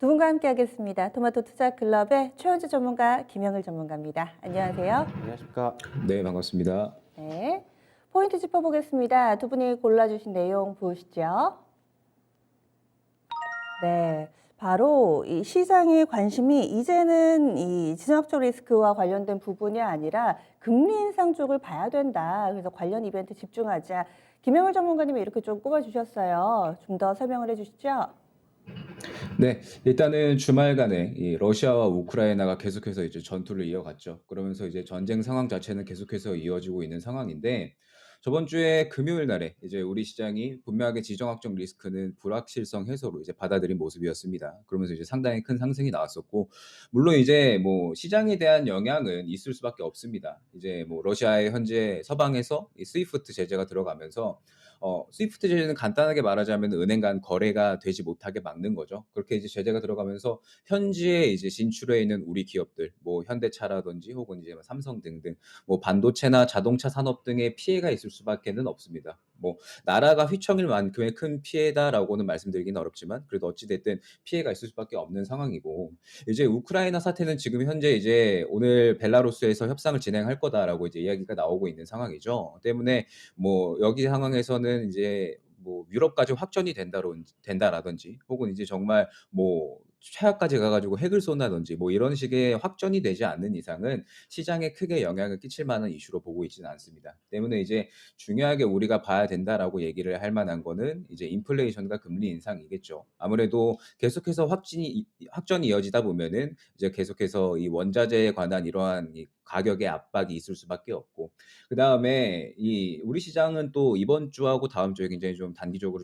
두 분과 함께하겠습니다. 토마토 투자 클럽의 최원주 전문가, 김영일 전문가입니다. 안녕하세요. 안녕하십니까. 네, 반갑습니다. 네, 포인트 짚어보겠습니다. 두 분이 골라주신 내용 보시죠. 네, 바로 이 시장의 관심이 이제는 이 지정학적 리스크와 관련된 부분이 아니라 금리 인상 쪽을 봐야 된다. 그래서 관련 이벤트 집중하자. 김영일 전문가님이 이렇게 좀 꼽아주셨어요. 좀 더 설명을 해주시죠. 네, 일단은 주말간에 이 러시아와 우크라이나가 계속해서 이제 전투를 이어갔죠. 그러면서 이제 전쟁 상황 자체는 계속해서 이어지고 있는 상황인데, 저번 주에 금요일 날에 이제 우리 시장이 분명하게 지정학적 리스크는 불확실성 해소로 이제 받아들인 모습이었습니다. 그러면서 이제 상당히 큰 상승이 나왔었고, 물론 이제 뭐 시장에 대한 영향은 있을 수밖에 없습니다. 이제 뭐 러시아의 현재 서방에서 이 스위프트 제재가 들어가면서 스위프트 제재는 간단하게 말하자면 은행 간 거래가 되지 못하게 막는 거죠. 그렇게 이제 제재가 들어가면서 현지에 이제 진출해 있는 우리 기업들, 뭐 현대차라든지 혹은 이제 뭐 삼성 등등, 뭐 반도체나 자동차 산업 등의 피해가 있을 수밖에는 없습니다. 뭐 나라가 휘청일 만큼의 큰 피해다라고는 말씀드리기는 어렵지만 그래도 어찌 됐든 피해가 있을 수밖에 없는 상황이고, 이제 우크라이나 사태는 지금 현재 이제 오늘 벨라루스에서 협상을 진행할 거다라고 이제 이야기가 나오고 있는 상황이죠. 때문에 뭐 여기 상황에서는 이제 뭐 유럽까지 확전이 된다라든지 혹은 이제 정말 뭐 최하까지 가 가지고 핵을 쏜다든지 뭐 이런 식의 확전이 되지 않는 이상은 시장에 크게 영향을 끼칠 만한 이슈로 보고 있지는 않습니다. 때문에 이제 중요하게 우리가 봐야 된다라고 얘기를 할 만한 거는 이제 인플레이션과 금리 인상이겠죠. 아무래도 계속해서 확전이 이어지다 보면은 이제 계속해서 이 원자재에 관한 이러한 이 가격의 압박이 있을 수밖에 없고, 그다음에 이 우리 시장은 또 이번 주하고 다음 주에 굉장히 좀 단기적으로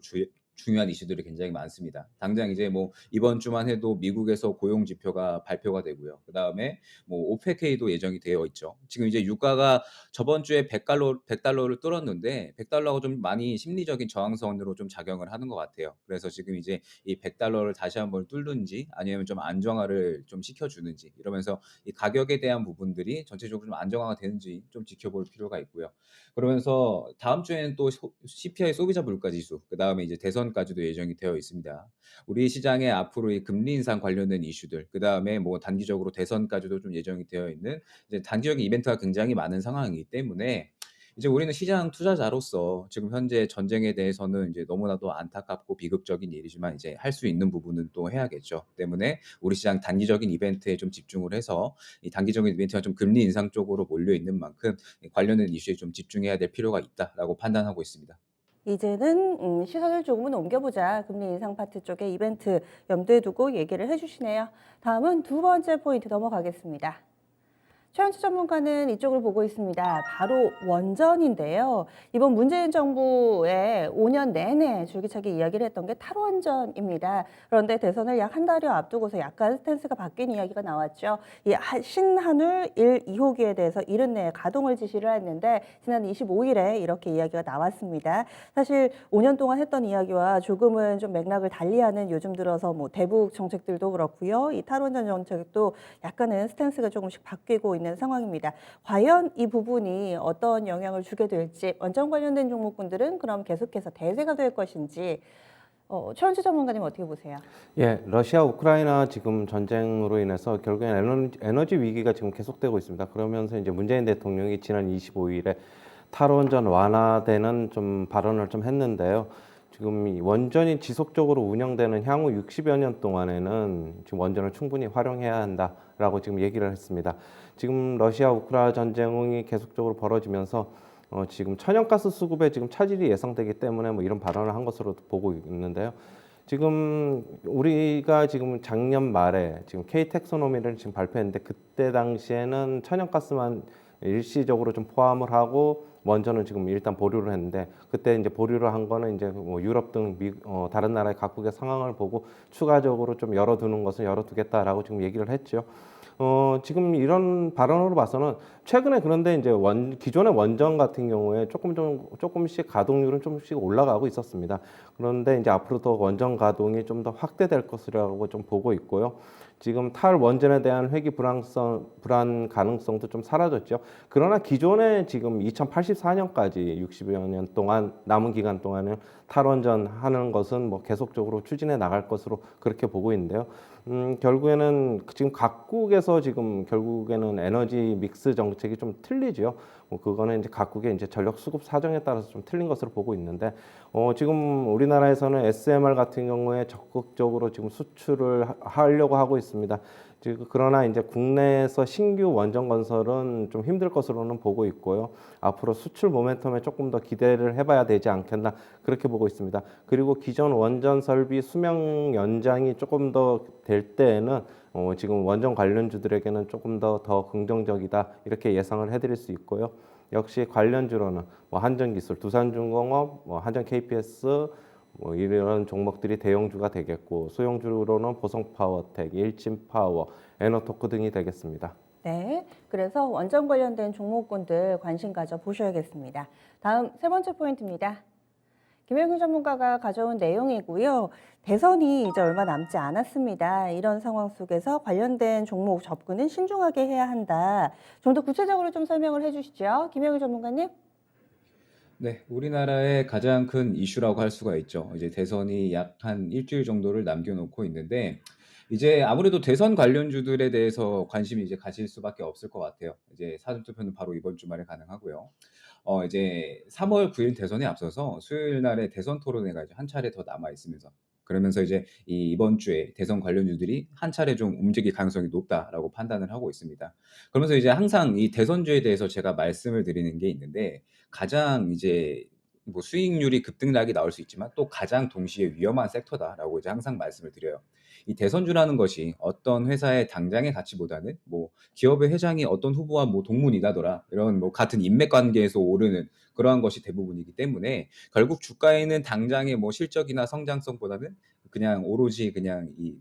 중요한 이슈들이 굉장히 많습니다. 당장 이제 뭐 이번 주만 해도 미국에서 고용 지표가 발표가 되고요. 그다음에 뭐 오페크도 예정이 되어 있죠. 지금 이제 유가가 저번 주에 100달러를 뚫었는데 100달러가 좀 많이 심리적인 저항선으로 좀 작용을 하는 것 같아요. 그래서 지금 이제 이 100달러를 다시 한번 뚫는지 아니면 좀 안정화를 좀 시켜주는지 이러면서 이 가격에 대한 부분들이 전체적으로 좀 안정화가 되는지 좀 지켜볼 필요가 있고요. 그러면서 다음 주에는 또 CPI 소비자 물가 지수, 그다음에 이제 대선까지도 예정이 되어 있습니다. 우리 시장에 앞으로 이 금리 인상 관련된 이슈들, 그다음에 뭐 단기적으로 대선까지도 좀 예정이 되어 있는 이제 단기적인 이벤트가 굉장히 많은 상황이기 때문에 이제 우리는 시장 투자자로서 지금 현재 전쟁에 대해서는 이제 너무나도 안타깝고 비극적인 일이지만 이제 할 수 있는 부분은 또 해야겠죠. 때문에 우리 시장 단기적인 이벤트에 좀 집중을 해서 이 단기적인 이벤트가 좀 금리 인상 쪽으로 몰려 있는 만큼 이 관련된 이슈에 좀 집중해야 될 필요가 있다라고 판단하고 있습니다. 이제는 시선을 조금은 옮겨보자. 금리 인상 파트 쪽에 이벤트 염두에 두고 얘기를 해주시네요. 다음은 두 번째 포인트 넘어가겠습니다. 최현주 전문가는 이쪽을 보고 있습니다. 바로 원전인데요. 이번 문재인 정부의 5년 내내 줄기차게 이야기를 했던 게 탈원전입니다. 그런데 대선을 약 한 달여 앞두고서 약간 스탠스가 바뀐 이야기가 나왔죠. 이 신한울 1, 2호기에 대해서 이른 내에 가동을 지시를 했는데 지난 25일에 이렇게 이야기가 나왔습니다. 사실 5년 동안 했던 이야기와 조금은 좀 맥락을 달리하는 요즘 들어서 뭐 대북 정책들도 그렇고요. 이 탈원전 정책도 약간은 스탠스가 조금씩 바뀌고 있는 상황입니다. 과연 이 부분이 어떤 영향을 주게 될지, 원전 관련된 종목군들은 그럼 계속해서 대세가 될 것인지, 최원주 전문가님 어떻게 보세요? 예, 러시아 우크라이나 지금 전쟁으로 인해서 결국엔 에너지 위기가 지금 계속되고 있습니다. 그러면서 이제 문재인 대통령이 지난 25일에 탈원전 완화되는 좀 발언을 좀 했는데요. 지금 이 원전이 지속적으로 운영되는 향후 60여 년 동안에는 지금 원전을 충분히 활용해야 한다라고 지금 얘기를 했습니다. 지금 러시아 우크라이나 전쟁이 계속적으로 벌어지면서 지금 천연가스 수급에 지금 차질이 예상되기 때문에 뭐 이런 발언을 한 것으로 보고 있는데요. 지금 우리가 지금 작년 말에 지금 K-텍소노미를 지금 발표했는데 그때 당시에는 천연가스만 일시적으로 좀 포함을 하고 원전을 지금 일단 보류를 했는데 그때 이제 보류를 한 거는 이제 뭐 유럽 등 다른 나라의 각국의 상황을 보고 추가적으로 좀 열어두는 것은 열어두겠다라고 지금 얘기를 했죠. 지금 이런 발언으로 봐서는 최근에 그런데 이제 기존의 원전 같은 경우에 조금씩 가동률은 조금씩 올라가고 있었습니다. 그런데 이제 앞으로 더 원전 가동이 좀 더 확대될 것이라고 좀 보고 있고요. 지금 탈원전에 대한 불안 가능성도 좀 사라졌죠. 그러나 기존에 지금 2084년까지 60여 년 동안 남은 기간 동안은 탈원전 하는 것은 뭐 계속적으로 추진해 나갈 것으로 그렇게 보고 있는데요. 결국에는 지금 각국에서 지금 결국에는 에너지 믹스 정책이 좀 틀리죠. 그거는 이제 각국의 이제 전력 수급 사정에 따라서 좀 틀린 것으로 보고 있는데, 지금 우리나라에서는 SMR 같은 경우에 적극적으로 지금 수출을 하려고 하고 있습니다. 지금 그러나 이제 국내에서 신규 원전 건설은 좀 힘들 것으로는 보고 있고요. 앞으로 수출 모멘텀에 조금 더 기대를 해봐야 되지 않겠나 그렇게 보고 있습니다. 그리고 기존 원전 설비 수명 연장이 조금 더 될 때에는 지금 원전 관련주들에게는 조금 더 긍정적이다 이렇게 예상을 해드릴 수 있고요. 역시 관련주로는 뭐 한전기술, 두산중공업, 뭐 한전 KPS 뭐 이런 종목들이 대형주가 되겠고, 소형주로는 보성파워텍, 일진파워, 에너토크 등이 되겠습니다. 네, 그래서 원전 관련된 종목군들 관심 가져 보셔야겠습니다. 다음 세 번째 포인트입니다. 김영균 전문가가 가져온 내용이고요. 대선이 이제 얼마 남지 않았습니다. 이런 상황 속에서 관련된 종목 접근은 신중하게 해야 한다. 좀 더 구체적으로 좀 설명을 해주시죠. 김영균 전문가님. 네, 우리나라의 가장 큰 이슈라고 할 수가 있죠. 이제 대선이 약 한 일주일 정도를 남겨놓고 있는데, 이제 아무래도 대선 관련주들에 대해서 관심이 이제 가질 수밖에 없을 것 같아요. 이제 사전투표는 바로 이번 주말에 가능하고요. 이제 3월 9일 대선에 앞서서 수요일 날에 대선 토론회가 이제 한 차례 더 남아 있으면서, 그러면서 이제 이번 주에 대선 관련주들이 한 차례 좀 움직일 가능성이 높다라고 판단을 하고 있습니다. 그러면서 이제 항상 이 대선주에 대해서 제가 말씀을 드리는 게 있는데, 가장 이제 뭐 수익률이 급등락이 나올 수 있지만 또 가장 동시에 위험한 섹터다라고 이제 항상 말씀을 드려요. 이 대선주라는 것이 어떤 회사의 당장의 가치보다는 뭐 기업의 회장이 어떤 후보와 뭐 동문이다더라 이런 뭐 같은 인맥 관계에서 오르는 그러한 것이 대부분이기 때문에, 결국 주가에는 당장의 뭐 실적이나 성장성보다는 그냥 오로지 그냥 이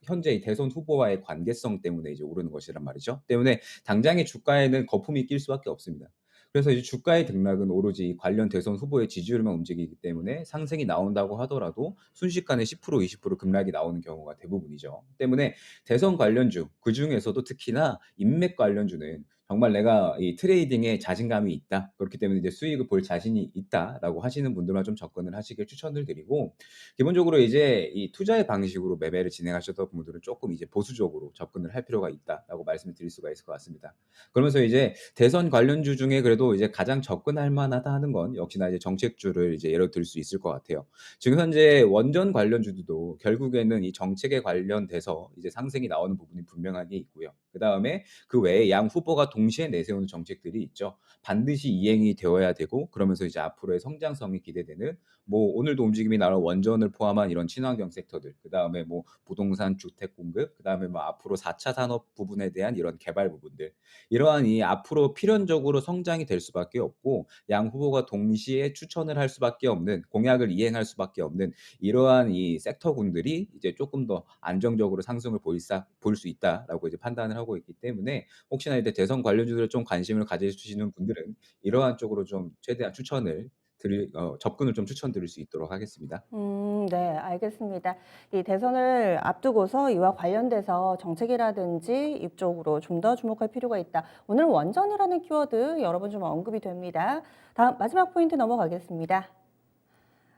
현재 이 대선 후보와의 관계성 때문에 이제 오르는 것이란 말이죠. 때문에 당장의 주가에는 거품이 낄 수밖에 없습니다. 그래서 이제 주가의 등락은 오로지 관련 대선 후보의 지지율만 움직이기 때문에 상승이 나온다고 하더라도 순식간에 10% 20% 급락이 나오는 경우가 대부분이죠. 때문에 대선 관련주, 그중에서도 특히나 인맥 관련주는 정말 내가 이 트레이딩에 자신감이 있다, 그렇기 때문에 이제 수익을 볼 자신이 있다라고 하시는 분들만 좀 접근을 하시길 추천을 드리고, 기본적으로 이제 이 투자의 방식으로 매매를 진행하셨던 분들은 조금 이제 보수적으로 접근을 할 필요가 있다라고 말씀을 드릴 수가 있을 것 같습니다. 그러면서 이제 대선 관련주 중에 그래도 이제 가장 접근할 만하다 하는 건 역시나 이제 정책주를 이제 예로 들 수 있을 것 같아요. 지금 현재 원전 관련주도 결국에는 이 정책에 관련돼서 이제 상승이 나오는 부분이 분명하게 있고요. 그다음에 그 외에 양 후보가 동시에 내세우는 정책들이 있죠. 반드시 이행이 되어야 되고, 그러면서 이제 앞으로의 성장성이 기대되는 뭐 오늘도 움직임이 나온 원전을 포함한 이런 친환경 섹터들, 그다음에 뭐 부동산 주택 공급, 그다음에 뭐 앞으로 4차 산업 부분에 대한 이런 개발 부분들, 이러한 이 앞으로 필연적으로 성장이 될 수밖에 없고 양 후보가 동시에 추천을 할 수밖에 없는, 공약을 이행할 수밖에 없는 이러한 이 섹터군들이 이제 조금 더 안정적으로 상승을 볼 수 있다라고 이제 판단을 하고 있기 때문에, 혹시나 이제 대선 관련주들에 좀 관심을 가지시는 분들은 이러한 쪽으로 좀 최대한 접근을 좀 추천드릴 수 있도록 하겠습니다. 네, 알겠습니다. 이 대선을 앞두고서 이와 관련돼서 정책이라든지 이쪽으로 좀 더 주목할 필요가 있다. 오늘 원전이라는 키워드 여러 번 좀 언급이 됩니다. 다음 마지막 포인트 넘어가겠습니다.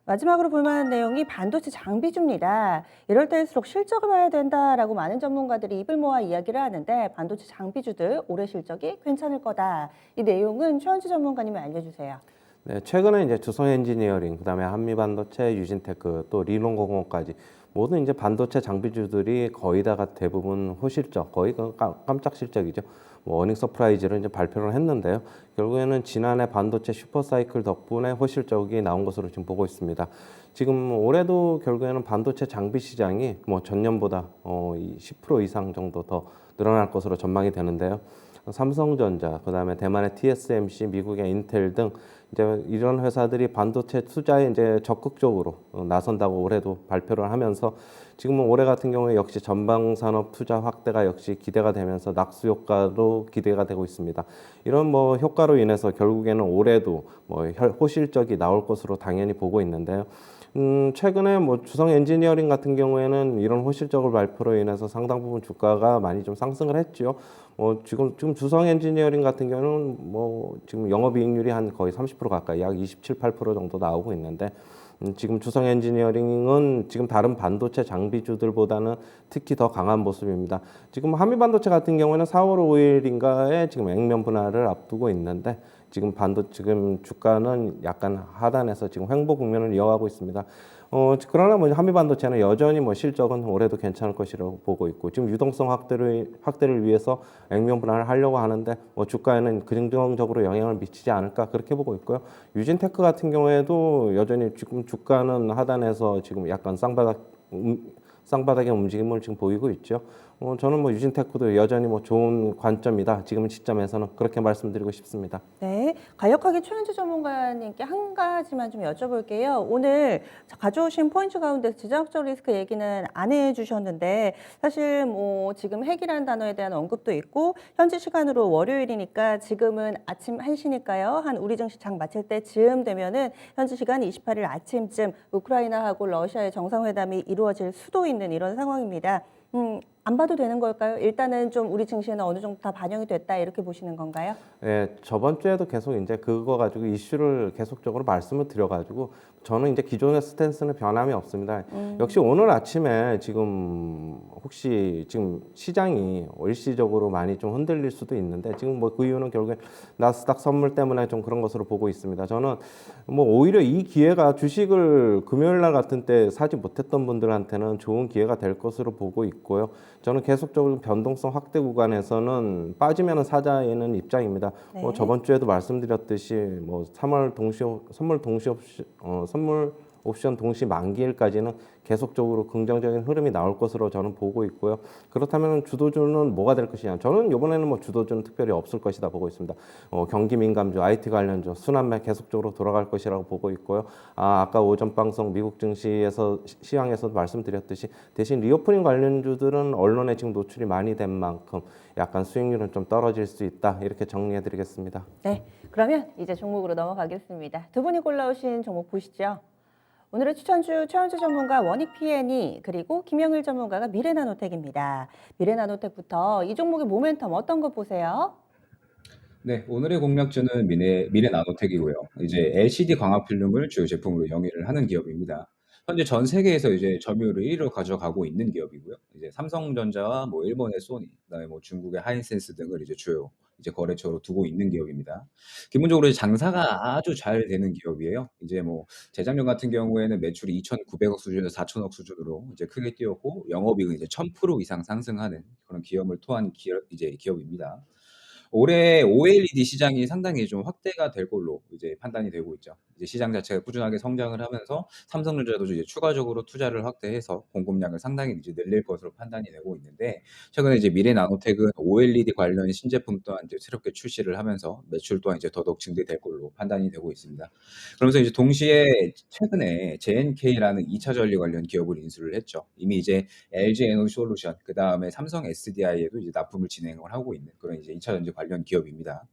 마지막으로 볼 만한 내용이 반도체 장비주입니다. 이럴 때일수록 실적을 봐야 된다라고 많은 전문가들이 입을 모아 이야기를 하는데, 반도체 장비주들 올해 실적이 괜찮을 거다. 이 내용은 최원지 전문가님이 알려주세요. 네, 최근에 이제 주성 엔지니어링, 그다음에 한미반도체, 유진테크, 또 리론공업까지 모든 이제 반도체 장비주들이 거의 다가 대부분 호실적, 거의 깜짝 실적이죠. 뭐 어닝 서프라이즈를 이제 발표를 했는데요. 결국에는 지난해 반도체 슈퍼사이클 덕분에 호실적이 나온 것으로 지금 보고 있습니다. 지금 올해도 결국에는 반도체 장비 시장이 뭐 전년보다 10% 이상 정도 더 늘어날 것으로 전망이 되는데요. 삼성전자, 그다음에 대만의 TSMC, 미국의 인텔 등 이제 이런 회사들이 반도체 투자에 이제 적극적으로 나선다고 올해도 발표를 하면서, 지금은 올해 같은 경우에 역시 전방 산업 투자 확대가 역시 기대가 되면서 낙수 효과로 기대가 되고 있습니다. 이런 뭐 효과로 인해서 결국에는 올해도 뭐 호실적이 나올 것으로 당연히 보고 있는데요. 최근에 뭐 주성 엔지니어링 같은 경우에는 이런 호실적을 발표로 인해서 상당 부분 주가가 많이 좀 상승을 했죠. 지금 주성 엔지니어링 같은 경우는 뭐 지금 영업이익률이 한 거의 30% 30% 가까이 약 27, 8% 정도 나오고 있는데 지금 주성 엔지니어링은 지금 다른 반도체 장비주들보다는 특히 더 강한 모습입니다. 지금 한미 반도체 같은 경우에는 4월 5일인가에 지금 액면 분할을 앞두고 있는데 지금 주가는 약간 하단에서 지금 횡보 국면을 이어가고 있습니다. 그러나 뭐 한미 반도체는 여전히 뭐 실적은 올해도 괜찮을 것이라고 보고 있고 지금 유동성 확대를 위해서 액면 분할을 하려고 하는데 뭐 주가에는 긍정적으로 영향을 미치지 않을까 그렇게 보고 있고요. 유진테크 같은 경우에도 여전히 지금 주가는 하단에서 지금 약간 쌍바닥의 움직임을 지금 보이고 있죠. 저는 뭐 유진테크도 여전히 뭐 좋은 관점이다. 지금 시점에서는 그렇게 말씀드리고 싶습니다. 네, 간략하게 최현주 전문가님께 한 가지만 좀 여쭤볼게요. 오늘 가져오신 포인트 가운데서 지정학적 리스크 얘기는 안 해주셨는데 사실 뭐 지금 핵이라는 단어에 대한 언급도 있고 현지 시간으로 월요일이니까 지금은 아침 1시니까요. 한 우리 증시 장 마칠 때쯤 되면은 현지 시간 28일 아침쯤 우크라이나하고 러시아의 정상회담이 이루어질 수도 있는 이런 상황입니다. 안 봐도 되는 걸까요? 일단은 좀 우리 증시에는 어느 정도 다 반영이 됐다 이렇게 보시는 건가요? 예, 저번 주에도 계속 이제 그거 가지고 이슈를 계속적으로 말씀을 드려가지고 저는 이제 기존의 스탠스는 변함이 없습니다. 역시 오늘 아침에 지금 혹시 지금 시장이 일시적으로 많이 좀 흔들릴 수도 있는데 지금 뭐 그 이유는 결국에 나스닥 선물 때문에 좀 그런 것으로 보고 있습니다. 저는 뭐 오히려 이 기회가 주식을 금요일 날 같은 때 사지 못했던 분들한테는 좋은 기회가 될 것으로 보고 있고요. 저는 계속적으로 변동성 확대 구간에서는 빠지면 사자에는 입장입니다. 네. 뭐 저번 주에도 말씀드렸듯이 뭐 3월 선물 옵션 동시 만기일까지는 계속적으로 긍정적인 흐름이 나올 것으로 저는 보고 있고요. 그렇다면 주도주는 뭐가 될 것이냐? 저는 이번에는 뭐 주도주는 특별히 없을 것이다 보고 있습니다. 경기 민감주, IT 관련주, 순환매 계속적으로 돌아갈 것이라고 보고 있고요. 아까 오전 방송 미국 증시에서 시황에서도 말씀드렸듯이 대신 리오프닝 관련주들은 언론에 지금 노출이 많이 된 만큼 약간 수익률은 좀 떨어질 수 있다. 이렇게 정리해드리겠습니다. 네, 그러면 이제 종목으로 넘어가겠습니다. 두 분이 골라오신 종목 보시죠. 오늘의 추천주 최현주 전문가 원익 P&E 그리고 김영일 전문가가 미래나노텍입니다. 미래나노텍부터 이 종목의 모멘텀 어떤 거 보세요? 네, 오늘의 공략주는 미래 나노텍이고요. 이제 LCD 광학 필름을 주요 제품으로 영위를 하는 기업입니다. 현재 전 세계에서 이제 점유율을 1위로 가져가고 있는 기업이고요. 이제 삼성전자와 뭐 일본의 소니, 그다음에 뭐 중국의 하이센스 등을 이제 주요 이제 거래처로 두고 있는 기업입니다. 기본적으로 이제 장사가 아주 잘 되는 기업이에요. 이제 뭐 재작년 같은 경우에는 매출이 2,900억 수준에서 4,000억 수준으로 이제 크게 뛰었고 영업이익은 이제 1,000% 이상 상승하는 그런 기업을 토한 기업입니다. 올해 OLED 시장이 상당히 좀 확대가 될 걸로 이제 판단이 되고 있죠. 이제 시장 자체가 꾸준하게 성장을 하면서 삼성전자도 이제 추가적으로 투자를 확대해서 공급량을 상당히 이제 늘릴 것으로 판단이 되고 있는데 최근에 이제 미래나노텍은 OLED 관련 신제품 또한 이제 새롭게 출시를 하면서 매출 또한 이제 더더욱 증대될 걸로 판단이 되고 있습니다. 그러면서 이제 동시에 최근에 JNK라는 2차 전지 관련 기업을 인수를 했죠. 이미 이제 LG 에너지 솔루션, 그 다음에 삼성 SDI에도 이제 납품을 진행을 하고 있는 그런 이제 2차 전지 관련 기업입니다.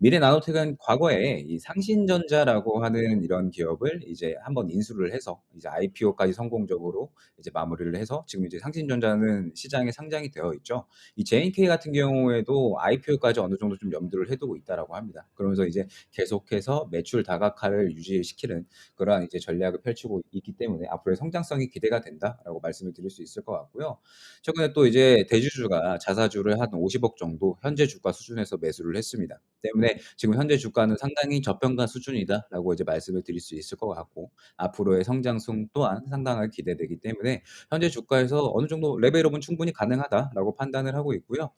미래나노텍은 과거에 이 상신전자라고 하는 이런 기업을 이제 한번 인수를 해서 이제 IPO까지 성공적으로 이제 마무리를 해서 지금 이제 상신전자는 시장에 상장이 되어 있죠. 이 JNK 같은 경우에도 IPO까지 어느 정도 좀 염두를 해두고 있다라고 합니다. 그러면서 이제 계속해서 매출 다각화를 유지시키는 그러한 이제 전략을 펼치고 있기 때문에 앞으로의 성장성이 기대가 된다라고 말씀을 드릴 수 있을 것 같고요. 최근에 또 이제 대주주가 자사주를 한 50억 정도 현재 주가 수준에서 매수를 했습니다. 때문에 지금 현재 주가는 상당히 저평가 수준이다라고 이제 말씀을 드릴 수 있을 것 같고 앞으로의 성장성 또한 상당하게 기대되기 때문에 현재 주가에서 어느 정도 레벨업은 충분히 가능하다라고 판단을 하고 있고요.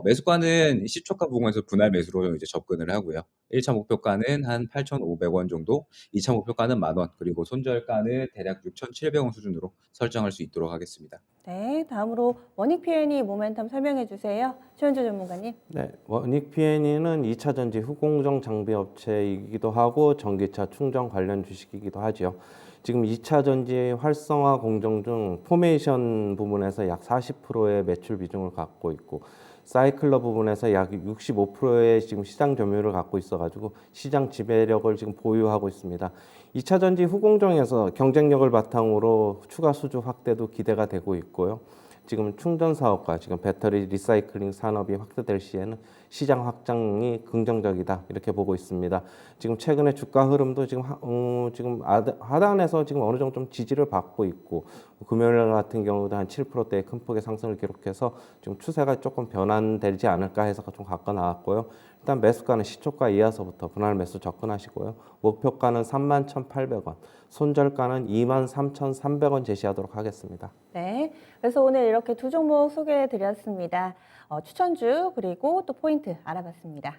매수가는 시초가 부근에서 분할 매수로 이제 접근을 하고요. 1차 목표가는 한 8,500원 정도, 2차 목표가는 10,000원, 그리고 손절가는 대략 6,700원 수준으로 설정할 수 있도록 하겠습니다. 네, 다음으로 원익 P&E 모멘텀 설명해 주세요. 최현주 전문가님. 네, 원익 P&E는 2차 전지 후공정 장비 업체이기도 하고 전기차 충전 관련 주식이기도 하죠. 지금 2차 전지 활성화 공정 중 포메이션 부분에서 약 40%의 매출 비중을 갖고 있고 사이클러 부분에서 약 65%의 지금 시장 점유율을 갖고 있어가지고 시장 지배력을 지금 보유하고 있습니다. 2차 전지 후공정에서 경쟁력을 바탕으로 추가 수주 확대도 기대가 되고 있고요. 지금 충전 사업과 지금 배터리 리사이클링 산업이 확대될 시에는 시장 확장이 긍정적이다 이렇게 보고 있습니다. 지금 최근에 주가 흐름도 지금 하단에서 지금 어느 정도 좀 지지를 받고 있고 금요일 같은 경우도 한 7%대의 큰 폭의 상승을 기록해서 지금 추세가 조금 변환되지 않을까 해서 좀 갖고 나왔고요. 일단 매수가는 시초가 이하서부터 분할 매수 접근하시고요. 목표가는 31,800원, 손절가는 23,300원 제시하도록 하겠습니다. 네, 그래서 오늘 이렇게 두 종목 소개해 드렸습니다. 추천주 그리고 또 포인트 알아봤습니다.